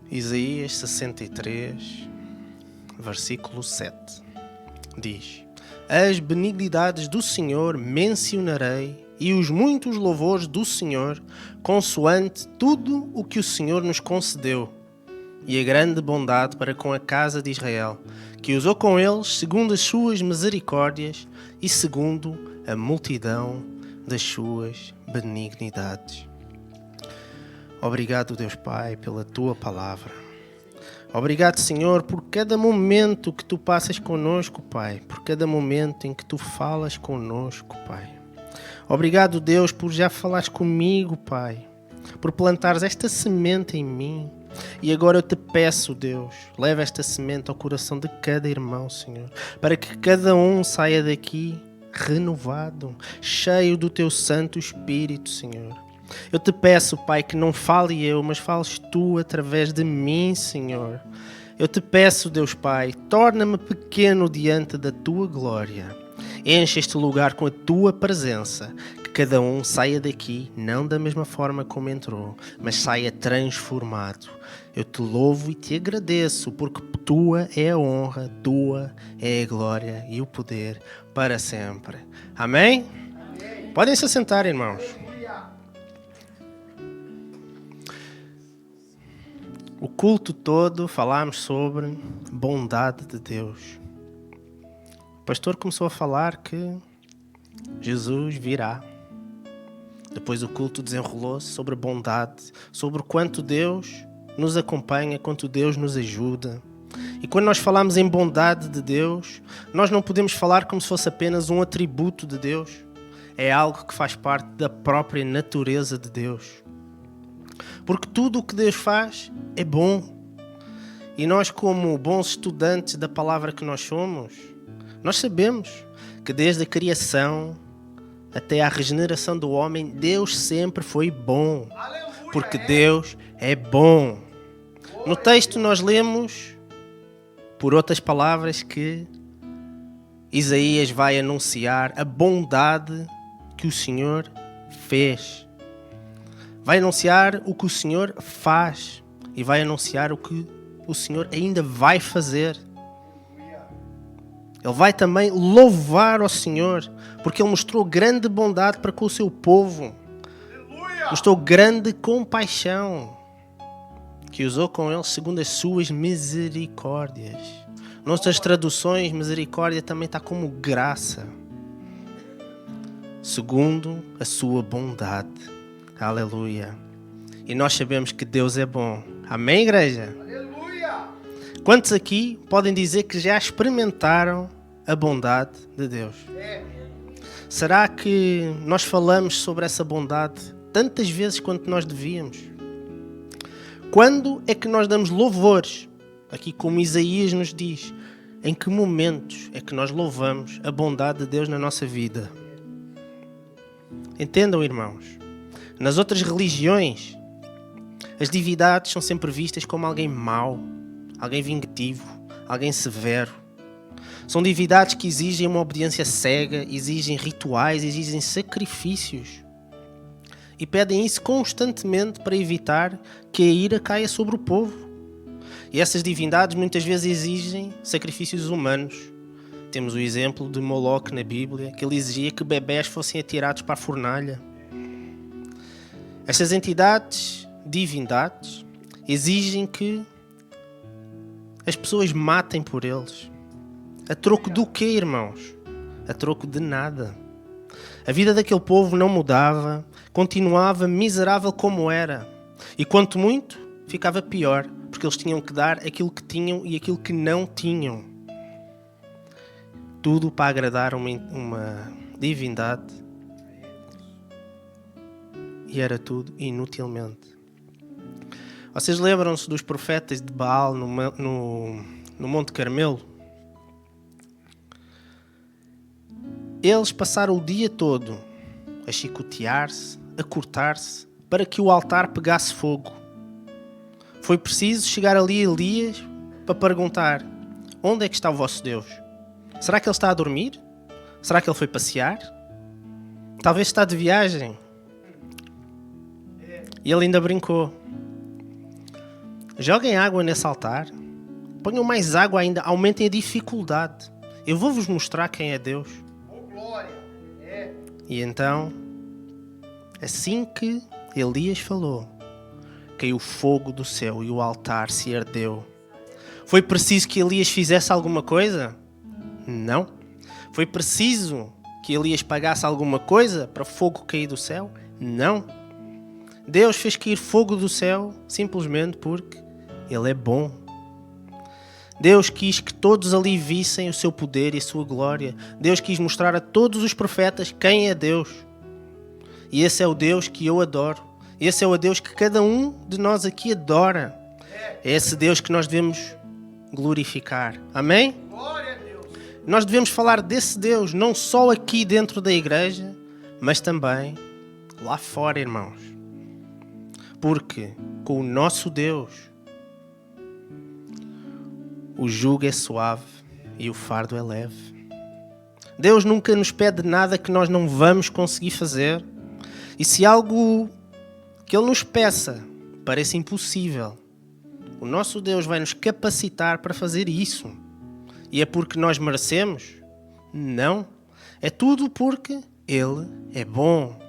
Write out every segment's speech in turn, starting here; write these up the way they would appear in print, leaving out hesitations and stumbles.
Isaías 63, versículo 7, diz: As benignidades do Senhor mencionarei e os muitos louvores do Senhor, consoante tudo o que o Senhor nos concedeu, e a grande bondade para com a casa de Israel, que usou com eles segundo as suas misericórdias e segundo a multidão das suas benignidades. Obrigado, Deus Pai, pela Tua palavra. Obrigado, Senhor, por cada momento que Tu passas conosco, Pai, por cada momento em que Tu falas conosco, Pai. Obrigado, Deus, por já falares comigo, Pai, por plantares esta semente em mim. E agora eu te peço, Deus, leva esta semente ao coração de cada irmão, Senhor, para que cada um saia daqui renovado, cheio do Teu Santo Espírito, Senhor. Eu te peço, Pai, que não fale eu, mas fales Tu através de mim, Senhor. Eu te peço, Deus Pai, torna-me pequeno diante da Tua glória. Enche este lugar com a Tua presença, que cada um saia daqui, não da mesma forma como entrou, mas saia transformado. Eu te louvo e te agradeço, porque Tua é a honra, Tua é a glória e o poder para sempre. Amém? Amém. Podem se assentar, irmãos. O culto todo falámos sobre bondade de Deus. O pastor começou a falar que Jesus virá. Depois o culto desenrolou-se sobre bondade, sobre o quanto Deus nos acompanha, quanto Deus nos ajuda. E quando nós falamos em bondade de Deus, nós não podemos falar como se fosse apenas um atributo de Deus. É algo que faz parte da própria natureza de Deus. Porque tudo o que Deus faz é bom. E nós, como bons estudantes da palavra que nós somos, nós sabemos que desde a criação até a regeneração do homem, Deus sempre foi bom. Porque Deus é bom. No texto nós lemos, por outras palavras, que Isaías vai anunciar a bondade que o Senhor fez. Vai anunciar o que o Senhor faz e vai anunciar o que o Senhor ainda vai fazer. Ele vai também louvar ao Senhor, porque Ele mostrou grande bondade para com o seu povo. Mostrou grande compaixão, que usou com eles segundo as suas misericórdias. Noutras traduções, misericórdia também está como graça. Segundo a sua bondade. Aleluia. E nós sabemos que Deus é bom. Amém, igreja? Aleluia. Quantos aqui podem dizer que já experimentaram a bondade de Deus? Será que nós falamos sobre essa bondade tantas vezes quanto nós devíamos? Quando é que nós damos louvores? Aqui como Isaías nos diz, em que momentos é que nós louvamos a bondade de Deus na nossa vida? Entendam, irmãos. Nas outras religiões, as divindades são sempre vistas como alguém mau, alguém vingativo, alguém severo. São divindades que exigem uma obediência cega, exigem rituais, exigem sacrifícios. E pedem isso constantemente para evitar que a ira caia sobre o povo. E essas divindades muitas vezes exigem sacrifícios humanos. Temos o exemplo de Moloque na Bíblia, que ele exigia que bebés fossem atirados para a fornalha. Estas entidades, divindades, exigem que as pessoas matem por eles. A troco do quê, irmãos? A troco de nada. A vida daquele povo não mudava, continuava miserável como era. E quanto muito, ficava pior, porque eles tinham que dar aquilo que tinham e aquilo que não tinham. Tudo para agradar uma divindade. E era tudo inutilmente. Vocês lembram-se dos profetas de Baal no Monte Carmelo? Eles passaram o dia todo a chicotear-se, a cortar-se, para que o altar pegasse fogo. Foi preciso chegar ali a Elias para perguntar: onde é que está o vosso Deus? Será que ele está a dormir? Será que ele foi passear? Talvez está de viagem. E ele ainda brincou. Joguem água nesse altar. Ponham mais água ainda. Aumentem a dificuldade. Eu vou-vos mostrar quem é Deus. E então, assim que Elias falou, caiu fogo do céu e o altar se ardeu. Foi preciso que Elias fizesse alguma coisa? Não. Foi preciso que Elias pagasse alguma coisa para fogo cair do céu? Não. Deus fez cair fogo do céu simplesmente porque Ele é bom. Deus quis que todos ali vissem o seu poder e a sua glória. Deus quis mostrar a todos os profetas quem é Deus. E esse é o Deus que eu adoro. Esse é o Deus que cada um de nós aqui adora. É esse Deus que nós devemos glorificar. Amém? Glória a Deus. Nós devemos falar desse Deus, não só aqui dentro da igreja, mas também lá fora, irmãos. Porque com o nosso Deus, o jugo é suave e o fardo é leve. Deus nunca nos pede nada que nós não vamos conseguir fazer. E se algo que Ele nos peça parece impossível, o nosso Deus vai nos capacitar para fazer isso. E é porque nós merecemos? Não. É tudo porque Ele é bom.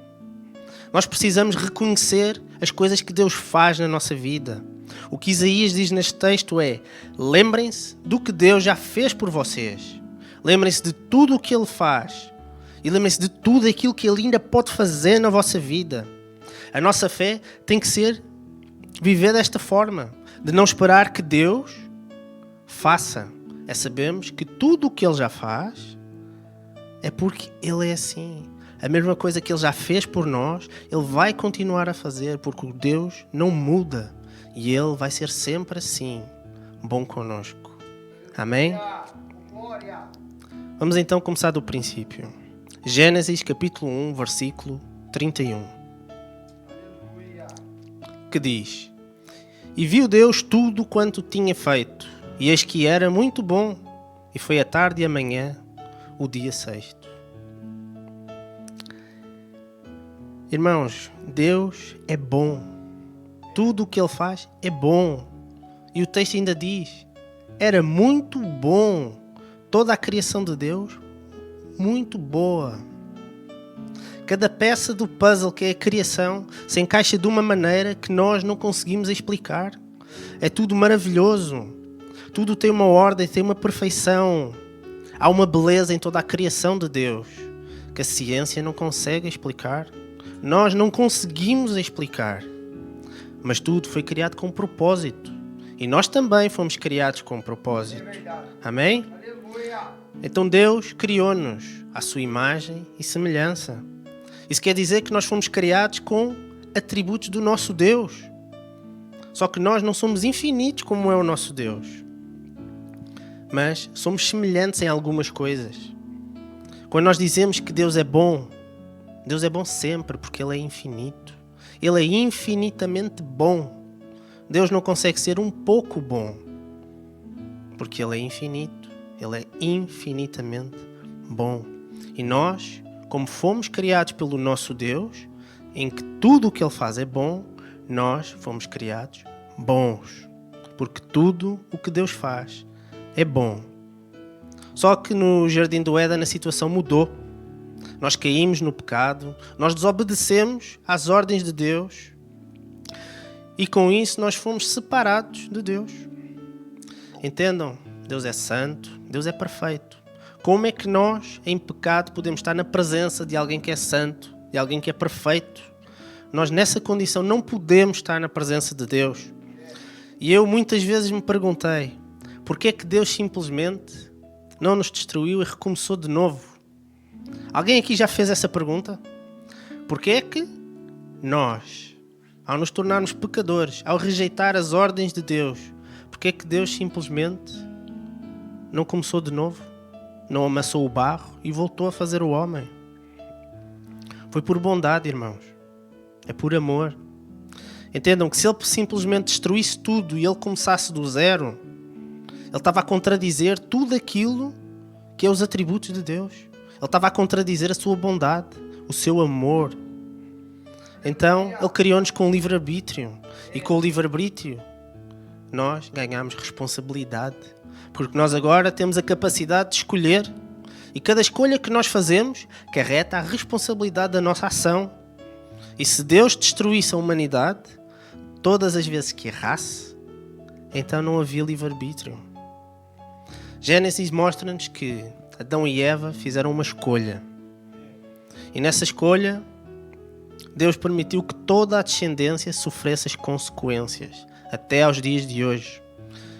Nós precisamos reconhecer as coisas que Deus faz na nossa vida. O que Isaías diz neste texto é: lembrem-se do que Deus já fez por vocês. Lembrem-se de tudo o que Ele faz. E lembrem-se de tudo aquilo que Ele ainda pode fazer na vossa vida. A nossa fé tem que ser viver desta forma. De não esperar que Deus faça. É sabermos que tudo o que Ele já faz é porque Ele é assim. A mesma coisa que Ele já fez por nós, Ele vai continuar a fazer, porque o Deus não muda. E Ele vai ser sempre assim, bom conosco. Amém? Glória. Vamos então começar do princípio. Gênesis capítulo 1, versículo 31. Aleluia. Que diz: E viu Deus tudo quanto tinha feito, e eis que era muito bom, e foi a tarde e a manhã, o dia sexto. Irmãos, Deus é bom. Tudo o que Ele faz é bom. E o texto ainda diz: era muito bom. Toda a criação de Deus, muito boa. Cada peça do puzzle que é a criação se encaixa de uma maneira que nós não conseguimos explicar. É tudo maravilhoso. Tudo tem uma ordem, tem uma perfeição. Há uma beleza em toda a criação de Deus que a ciência não consegue explicar. Nós não conseguimos explicar. Mas tudo foi criado com um propósito. E nós também fomos criados com um propósito. É verdade. Amém? Aleluia. Então Deus criou-nos à sua imagem e semelhança. Isso quer dizer que nós fomos criados com atributos do nosso Deus. Só que nós não somos infinitos como é o nosso Deus. Mas somos semelhantes em algumas coisas. Quando nós dizemos que Deus é bom sempre, porque Ele é infinito. Ele é infinitamente bom. Deus não consegue ser um pouco bom, porque Ele é infinito. Ele é infinitamente bom. E nós, como fomos criados pelo nosso Deus, em que tudo o que Ele faz é bom, nós fomos criados bons. Porque tudo o que Deus faz é bom. Só que no Jardim do Éden a situação mudou. Nós caímos no pecado, nós desobedecemos às ordens de Deus e com isso nós fomos separados de Deus. Entendam? Deus é santo, Deus é perfeito. Como é que nós, em pecado, podemos estar na presença de alguém que é santo, de alguém que é perfeito? Nós nessa condição não podemos estar na presença de Deus. E eu muitas vezes me perguntei, porquê é que Deus simplesmente não nos destruiu e recomeçou de novo? Alguém aqui já fez essa pergunta? Porquê é que nós, ao nos tornarmos pecadores, ao rejeitar as ordens de Deus, porquê é que Deus simplesmente não começou de novo? Não amassou o barro e voltou a fazer o homem? Foi por bondade, irmãos. É por amor. Entendam que se Ele simplesmente destruísse tudo e Ele começasse do zero, Ele estava a contradizer tudo aquilo que é os atributos de Deus. Ele estava a contradizer a sua bondade, o seu amor. Então, Ele criou-nos com livre-arbítrio. E com o livre-arbítrio, nós ganhamos responsabilidade. Porque nós agora temos a capacidade de escolher. E cada escolha que nós fazemos carrega a responsabilidade da nossa ação. E se Deus destruísse a humanidade, todas as vezes que errasse, então não havia livre-arbítrio. Gênesis mostra-nos que Adão e Eva fizeram uma escolha. E nessa escolha, Deus permitiu que toda a descendência sofresse as consequências, até aos dias de hoje.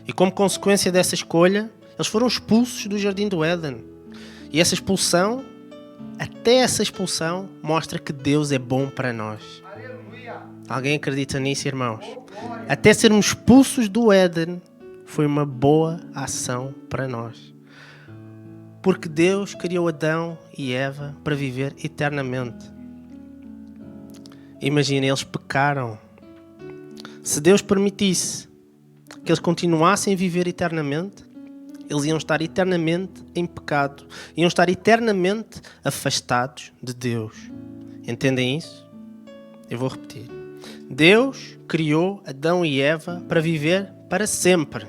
E como consequência dessa escolha, eles foram expulsos do Jardim do Éden. E essa expulsão, até essa expulsão, mostra que Deus é bom para nós. Aleluia. Alguém acredita nisso, irmãos? Até sermos expulsos do Éden, foi uma boa ação para nós. Porque Deus criou Adão e Eva para viver eternamente. Imagina, eles pecaram. Se Deus permitisse que eles continuassem a viver eternamente, eles iam estar eternamente em pecado. Iam estar eternamente afastados de Deus. Entendem isso? Eu vou repetir. Deus criou Adão e Eva para viver para sempre.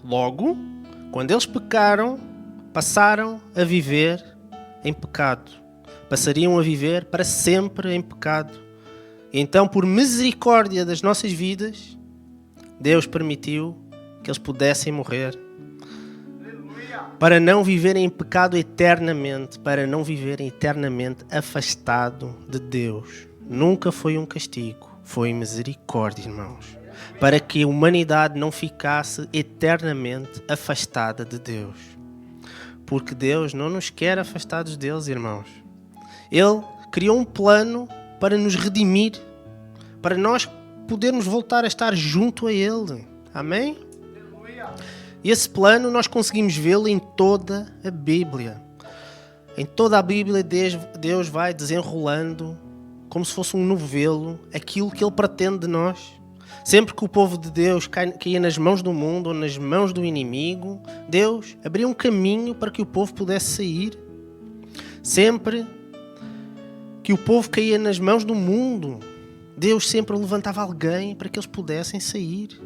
Logo, quando eles pecaram, passaram a viver em pecado. Passariam a viver para sempre em pecado. Então, por misericórdia das nossas vidas, Deus permitiu que eles pudessem morrer. Para não viverem em pecado eternamente, para não viverem eternamente afastado de Deus. Nunca foi um castigo, foi misericórdia, irmãos. Para que a humanidade não ficasse eternamente afastada de Deus. Porque Deus não nos quer afastados deles, irmãos. Ele criou um plano para nos redimir, para nós podermos voltar a estar junto a Ele. Amém? E esse plano nós conseguimos vê-lo em toda a Bíblia. Em toda a Bíblia Deus vai desenrolando, como se fosse um novelo, aquilo que Ele pretende de nós. Sempre que o povo de Deus caía nas mãos do mundo ou nas mãos do inimigo, Deus abria um caminho para que o povo pudesse sair. Sempre que o povo caía nas mãos do mundo, Deus sempre levantava alguém para que eles pudessem sair.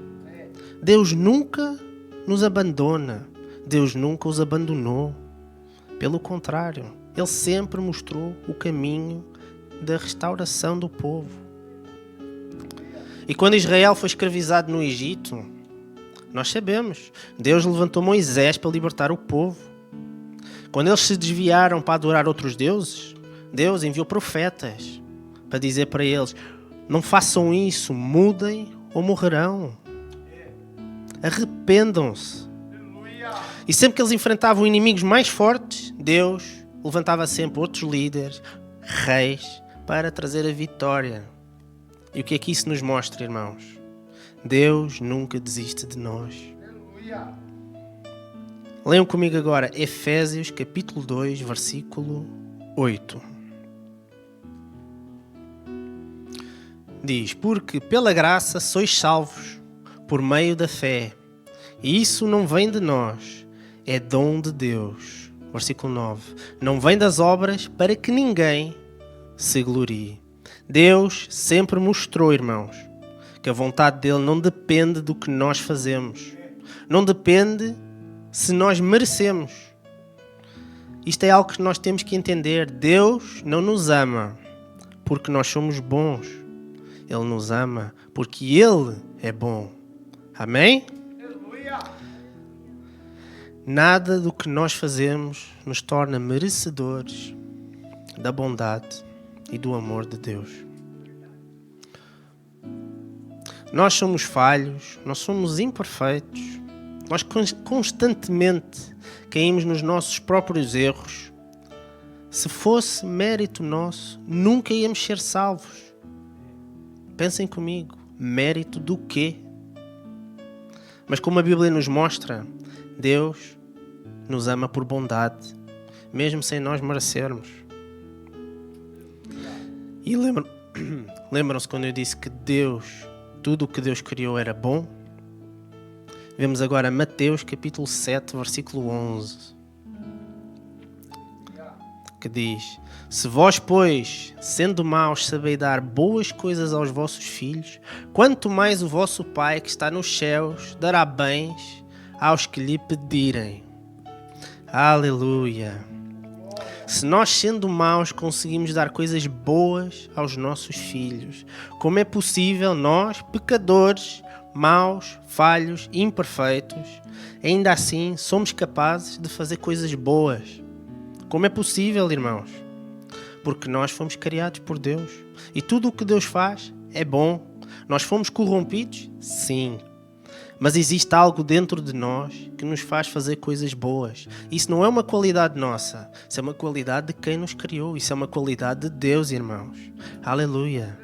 Deus nunca nos abandona. Deus nunca os abandonou. Pelo contrário, Ele sempre mostrou o caminho da restauração do povo. E quando Israel foi escravizado no Egito, nós sabemos, Deus levantou Moisés para libertar o povo. Quando eles se desviaram para adorar outros deuses, Deus enviou profetas para dizer para eles: não façam isso, mudem ou morrerão. Arrependam-se. E sempre que eles enfrentavam inimigos mais fortes, Deus levantava sempre outros líderes, reis, para trazer a vitória. E o que é que isso nos mostra, irmãos? Deus nunca desiste de nós. Leiam comigo agora Efésios capítulo 2, versículo 8. Diz: porque pela graça sois salvos, por meio da fé. E isso não vem de nós, é dom de Deus. Versículo 9. Não vem das obras para que ninguém se glorie. Deus sempre mostrou, irmãos, que a vontade dele não depende do que nós fazemos. Não depende se nós merecemos. Isto é algo que nós temos que entender. Deus não nos ama porque nós somos bons. Ele nos ama porque Ele é bom. Amém? Nada do que nós fazemos nos torna merecedores da bondade e do amor de Deus. Nós somos falhos, nós somos imperfeitos, nós constantemente caímos nos nossos próprios erros. Se fosse mérito nosso, nunca íamos ser salvos. Pensem comigo, mérito do quê? Mas como a Bíblia nos mostra, Deus nos ama por bondade, mesmo sem nós merecermos. E lembram-se quando eu disse que Deus, tudo o que Deus criou era bom? Vemos agora Mateus capítulo 7, versículo 11. que diz: se vós, pois, sendo maus, sabeis dar boas coisas aos vossos filhos, quanto mais o vosso Pai que está nos céus dará bens aos que lhe pedirem. Aleluia! Se nós, sendo maus, conseguimos dar coisas boas aos nossos filhos, como é possível nós, pecadores, maus, falhos, imperfeitos, ainda assim somos capazes de fazer coisas boas? Como é possível, irmãos? Porque nós fomos criados por Deus e tudo o que Deus faz é bom. Nós fomos corrompidos? Sim. Mas existe algo dentro de nós que nos faz fazer coisas boas. Isso não é uma qualidade nossa. Isso é uma qualidade de quem nos criou. Isso é uma qualidade de Deus, irmãos. Aleluia.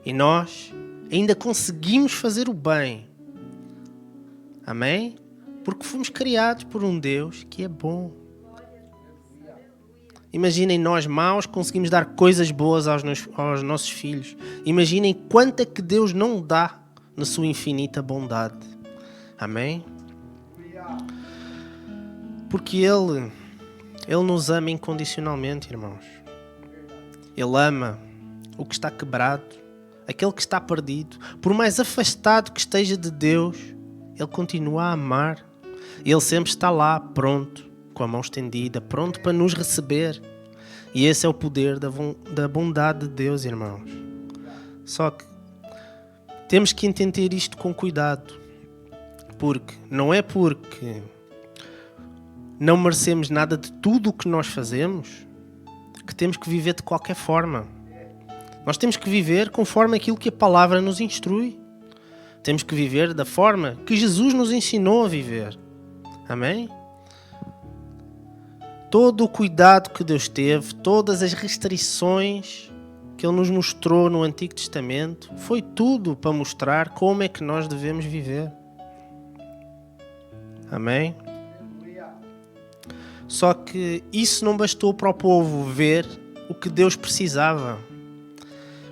E nós ainda conseguimos fazer o bem. Amém? Porque fomos criados por um Deus que é bom. Imaginem nós maus conseguimos dar coisas boas aos nossos filhos. Imaginem quanto é que Deus não dá na sua infinita bondade. Amém? Porque Ele nos ama incondicionalmente, irmãos. Ele ama o que está quebrado, aquele que está perdido. Por mais afastado que esteja de Deus, Ele continua a amar. Ele sempre está lá, pronto, com a mão estendida, pronto para nos receber. E esse é o poder da bondade de Deus, irmãos. Só que temos que entender isto com cuidado, porque não é porque não merecemos nada de tudo o que nós fazemos que temos que viver de qualquer forma. Nós temos que viver conforme aquilo que a palavra nos instrui. Temos que viver da forma que Jesus nos ensinou a viver. Amém? Todo o cuidado que Deus teve, todas as restrições que Ele nos mostrou no Antigo Testamento, foi tudo para mostrar como é que nós devemos viver. Amém? Só que isso não bastou para o povo ver o que Deus precisava.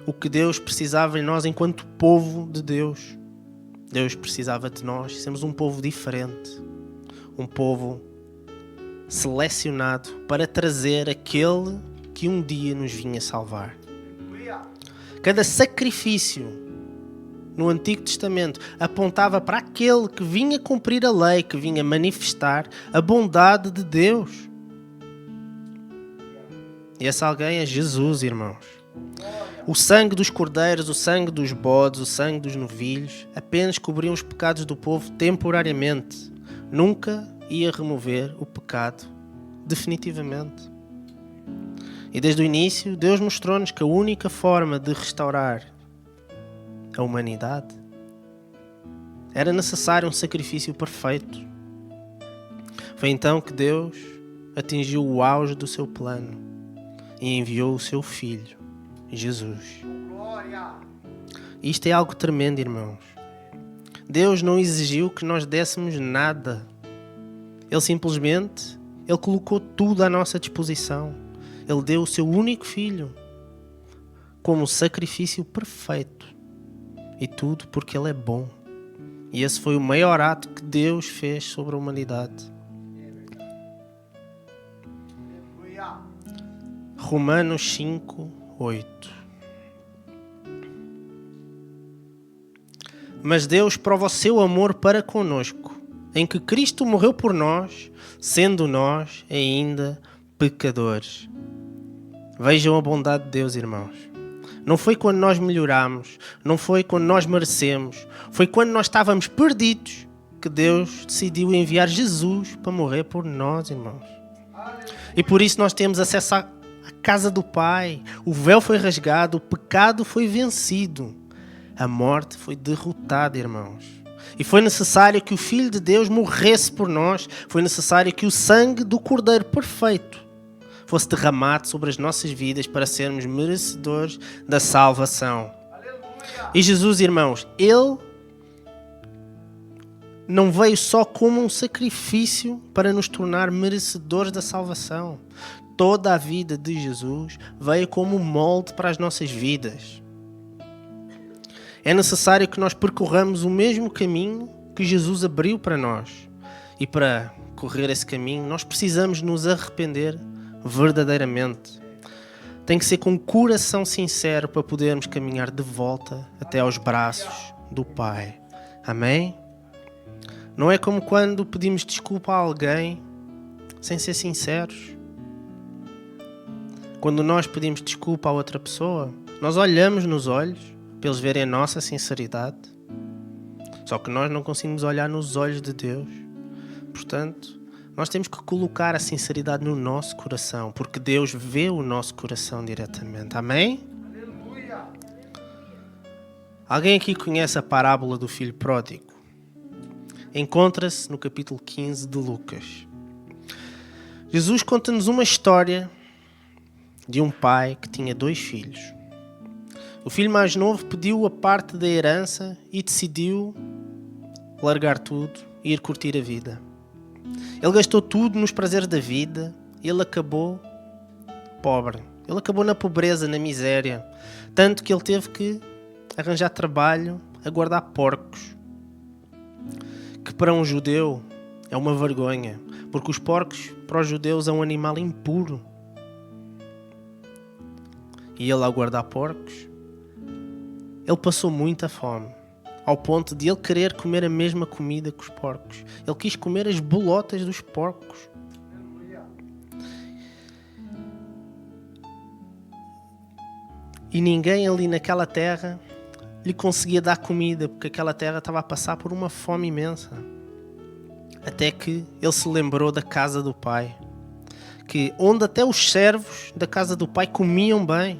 O que Deus precisava em nós enquanto povo de Deus. Deus precisava de nós sermos um povo diferente. Um povo selecionado para trazer aquele que um dia nos vinha salvar. Cada sacrifício no Antigo Testamento apontava para aquele que vinha cumprir a lei, que vinha manifestar a bondade de Deus. E esse alguém é Jesus, irmãos. O sangue dos cordeiros, o sangue dos bodes, o sangue dos novilhos apenas cobriam os pecados do povo temporariamente. Nunca ia remover o pecado definitivamente. E desde o início, Deus mostrou-nos que a única forma de restaurar a humanidade era necessário um sacrifício perfeito. Foi então que Deus atingiu o auge do seu plano e enviou o seu Filho, Jesus. Isto é algo tremendo, irmãos. Deus não exigiu que nós dessemos nada. Ele colocou tudo à nossa disposição. Ele deu o seu único Filho como sacrifício perfeito. E tudo porque Ele é bom. E esse foi o maior ato que Deus fez sobre a humanidade. Romanos 5:8. Mas Deus prova o seu amor para conosco, em que Cristo morreu por nós, sendo nós ainda pecadores. Vejam a bondade de Deus, irmãos. Não foi quando nós melhoramos, não foi quando nós merecemos, foi quando nós estávamos perdidos que Deus decidiu enviar Jesus para morrer por nós, irmãos. E por isso nós temos acesso à casa do Pai. O véu foi rasgado, o pecado foi vencido, a morte foi derrotada, irmãos. E foi necessário que o Filho de Deus morresse por nós, foi necessário que o sangue do Cordeiro perfeito fosse derramado sobre as nossas vidas para sermos merecedores da salvação. Aleluia. E Jesus, irmãos, Ele não veio só como um sacrifício para nos tornar merecedores da salvação. Toda a vida de Jesus veio como um molde para as nossas vidas. É necessário que nós percorramos o mesmo caminho que Jesus abriu para nós. E para correr esse caminho, nós precisamos nos arrepender verdadeiramente. Tem que ser com um coração sincero para podermos caminhar de volta até aos braços do Pai. Amém? Não é como quando pedimos desculpa a alguém sem ser sinceros. Quando nós pedimos desculpa a outra pessoa, nós olhamos nos olhos para eles verem a nossa sinceridade. Só que nós não conseguimos olhar nos olhos de Deus. Portanto, nós temos que colocar a sinceridade no nosso coração, porque Deus vê o nosso coração diretamente. Amém? Aleluia. Alguém aqui conhece a parábola do filho pródigo? Encontra-se no capítulo 15 de Lucas. Jesus conta-nos uma história de um pai que tinha 2 filhos. O filho mais novo pediu a parte da herança e decidiu largar tudo e ir curtir a vida. Ele gastou tudo nos prazeres da vida e ele acabou pobre. Ele acabou na pobreza, na miséria. Tanto que ele teve que arranjar trabalho a guardar porcos. Que para um judeu é uma vergonha. Porque os porcos, para os judeus, é um animal impuro. E ele, ao guardar porcos, ele passou muita fome. Ao ponto de ele querer comer a mesma comida que os porcos. Ele quis comer as bolotas dos porcos. E ninguém ali naquela terra lhe conseguia dar comida, porque aquela terra estava a passar por uma fome imensa. Até que ele se lembrou da casa do pai, que onde até os servos da casa do pai comiam bem.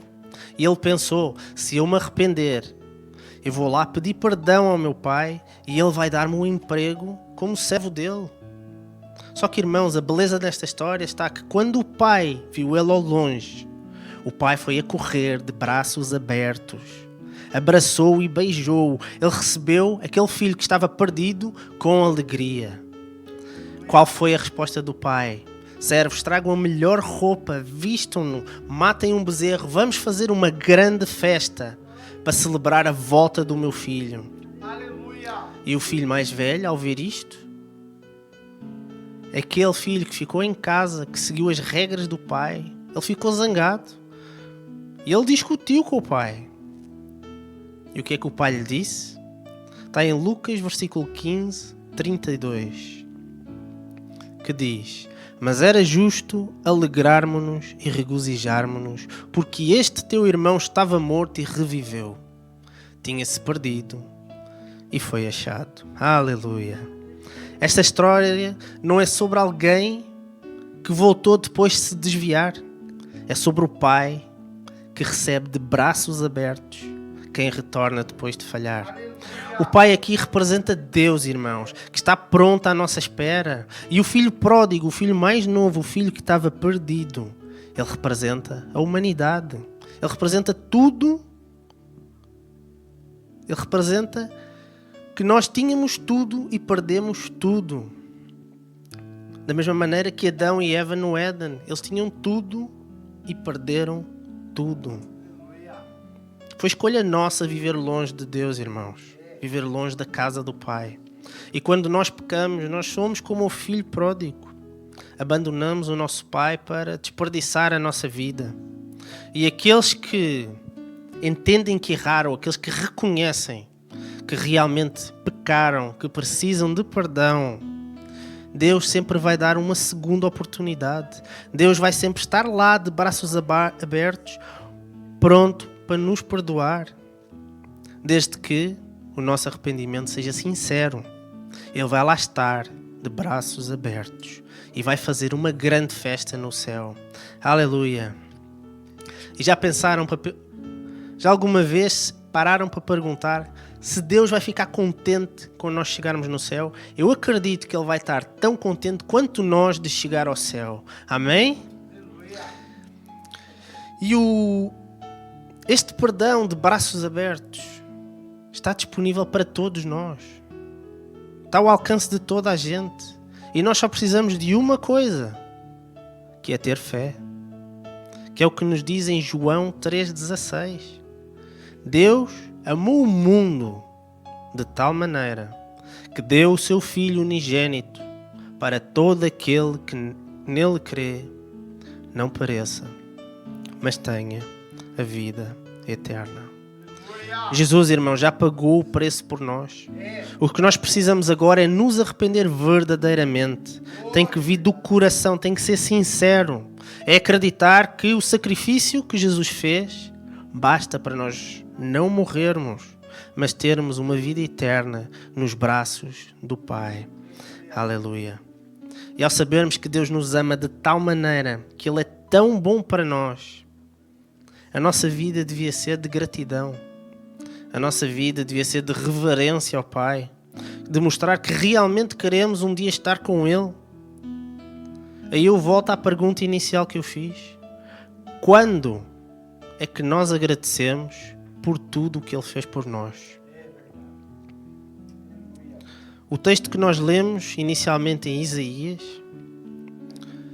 E ele pensou, se eu me arrepender, eu vou lá pedir perdão ao meu pai e ele vai dar-me um emprego como servo dele. Só que, irmãos, a beleza desta história está que quando o pai viu ele ao longe, o pai foi a correr de braços abertos, abraçou-o e beijou-o. Ele recebeu aquele filho que estava perdido com alegria. Qual foi a resposta do pai? Servos, tragam a melhor roupa, vistam-no, matem um bezerro, vamos fazer uma grande festa para celebrar a volta do meu filho. Aleluia. E o filho mais velho, ao ver isto, aquele filho que ficou em casa, que seguiu as regras do pai, ele ficou zangado. E ele discutiu com o pai. E o que é que o pai lhe disse? Está em Lucas, versículo 15, 32, que diz: mas era justo alegrarmos-nos e regozijarmos-nos, porque este teu irmão estava morto e reviveu. Tinha-se perdido e foi achado. Aleluia. Esta história não é sobre alguém que voltou depois de se desviar. É sobre o pai que recebe de braços abertos quem retorna depois de falhar. O pai aqui representa Deus, irmãos, que está pronto à nossa espera. E o filho pródigo, o filho mais novo, o filho que estava perdido, ele representa a humanidade. Ele representa tudo. Ele representa que nós tínhamos tudo e perdemos tudo. Da mesma maneira que Adão e Eva no Éden, eles tinham tudo e perderam tudo. Foi escolha nossa viver longe de Deus, irmãos. Viver longe da casa do Pai. E quando nós pecamos, nós somos como o filho pródigo. Abandonamos o nosso Pai para desperdiçar a nossa vida. E aqueles que entendem que erraram, aqueles que reconhecem que realmente pecaram, que precisam de perdão, Deus sempre vai dar uma segunda oportunidade. Deus vai sempre estar lá de braços abertos, pronto para nos perdoar, desde que o nosso arrependimento seja sincero. Ele vai lá estar de braços abertos e vai fazer uma grande festa no céu. Aleluia. E já alguma vez pararam para perguntar se Deus vai ficar contente quando nós chegarmos no céu? Eu acredito que Ele vai estar tão contente quanto nós de chegar ao céu. Amém? E este perdão de braços abertos está disponível para todos nós. Está ao alcance de toda a gente. E nós só precisamos de uma coisa, que é ter fé. Que é o que nos diz em João 3,16. Deus amou o mundo de tal maneira que deu o seu Filho unigênito para todo aquele que nele crê, não pereça, mas tenha a vida eterna. Jesus, irmão, já pagou o preço por nós. O que nós precisamos agora é nos arrepender verdadeiramente. Tem que vir do coração, tem que ser sincero. É acreditar que o sacrifício que Jesus fez basta para nós não morrermos, mas termos uma vida eterna nos braços do Pai. Aleluia. E ao sabermos que Deus nos ama de tal maneira, que Ele é tão bom para nós, a nossa vida devia ser de gratidão. A nossa vida devia ser de reverência ao Pai, de mostrar que realmente queremos um dia estar com Ele. Aí eu volto à pergunta inicial que eu fiz. Quando é que nós agradecemos por tudo o que Ele fez por nós? O texto que nós lemos inicialmente em Isaías,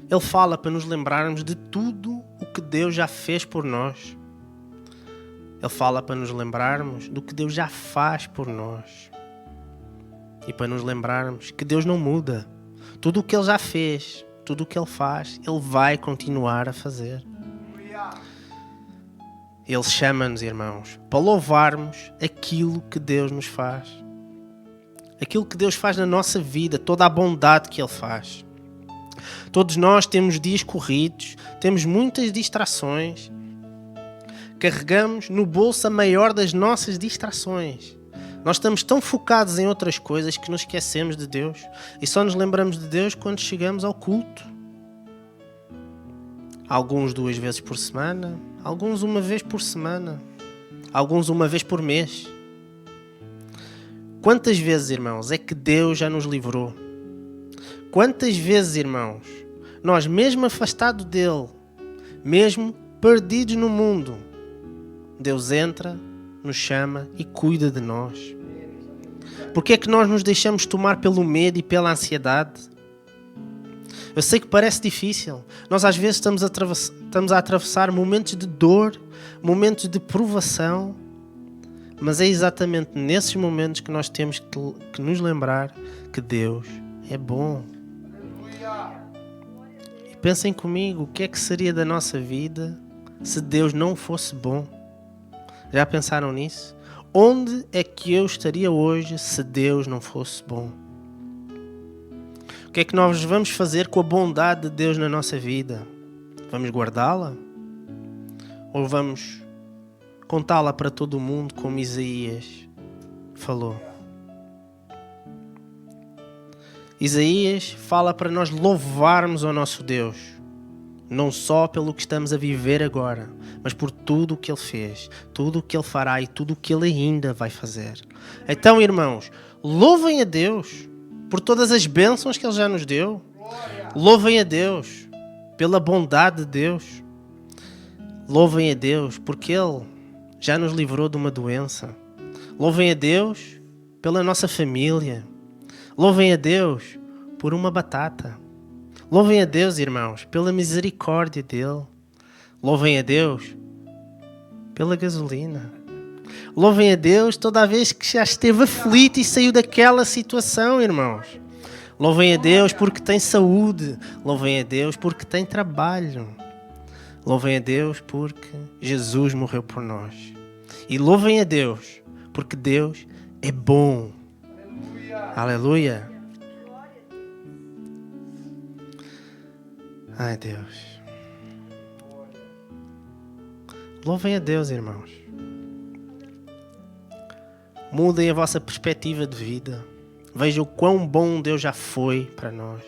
ele fala para nos lembrarmos de tudo o que Deus já fez por nós. Ele fala para nos lembrarmos do que Deus já faz por nós. E para nos lembrarmos que Deus não muda. Tudo o que Ele já fez, tudo o que Ele faz, Ele vai continuar a fazer. Ele chama-nos, irmãos, para louvarmos aquilo que Deus nos faz. Aquilo que Deus faz na nossa vida, toda a bondade que Ele faz. Todos nós temos dias corridos, temos muitas distrações. Carregamos no bolso a maior das nossas distrações. Nós estamos tão focados em outras coisas que nos esquecemos de Deus. E só nos lembramos de Deus quando chegamos ao culto. Alguns 2 vezes por semana, alguns 1 vez por semana, alguns 1 vez por mês. Quantas vezes, irmãos, é que Deus já nos livrou? Quantas vezes, irmãos, nós mesmo afastados dEle, mesmo perdidos no mundo, Deus entra, nos chama e cuida de nós. Porque é que nós nos deixamos tomar pelo medo e pela ansiedade? Eu sei que parece difícil. Nós às vezes estamos a atravessar momentos de dor, momentos de provação, mas é exatamente nesses momentos que nós temos que nos lembrar que Deus é bom. E pensem comigo, o que é que seria da nossa vida se Deus não fosse bom? Já pensaram nisso? Onde é que eu estaria hoje se Deus não fosse bom? O que é que nós vamos fazer com a bondade de Deus na nossa vida? Vamos guardá-la? Ou vamos contá-la para todo o mundo como Isaías falou? Isaías fala para nós louvarmos ao nosso Deus, não só pelo que estamos a viver agora, mas por tudo o que Ele fez, tudo o que Ele fará e tudo o que Ele ainda vai fazer. Então, irmãos, louvem a Deus por todas as bênçãos que Ele já nos deu. Louvem a Deus pela bondade de Deus. Louvem a Deus porque Ele já nos livrou de uma doença. Louvem a Deus pela nossa família. Louvem a Deus por uma batata. Louvem a Deus, irmãos, pela misericórdia dEle. Louvem a Deus pela gasolina. Louvem a Deus toda a vez que já esteve aflito e saiu daquela situação, irmãos. Louvem a Deus porque tem saúde. Louvem a Deus porque tem trabalho. Louvem a Deus porque Jesus morreu por nós. E louvem a Deus porque Deus é bom. Aleluia. Ai, Deus. Louvem a Deus, irmãos. Mudem a vossa perspectiva de vida. Vejam o quão bom Deus já foi para nós.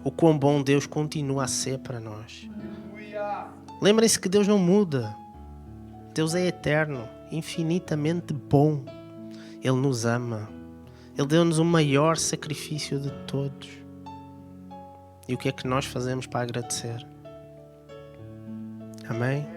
O quão bom Deus continua a ser para nós. Lembrem-se que Deus não muda. Deus é eterno, infinitamente bom. Ele nos ama. Ele deu-nos o maior sacrifício de todos. E o que é que nós fazemos para agradecer? Amém?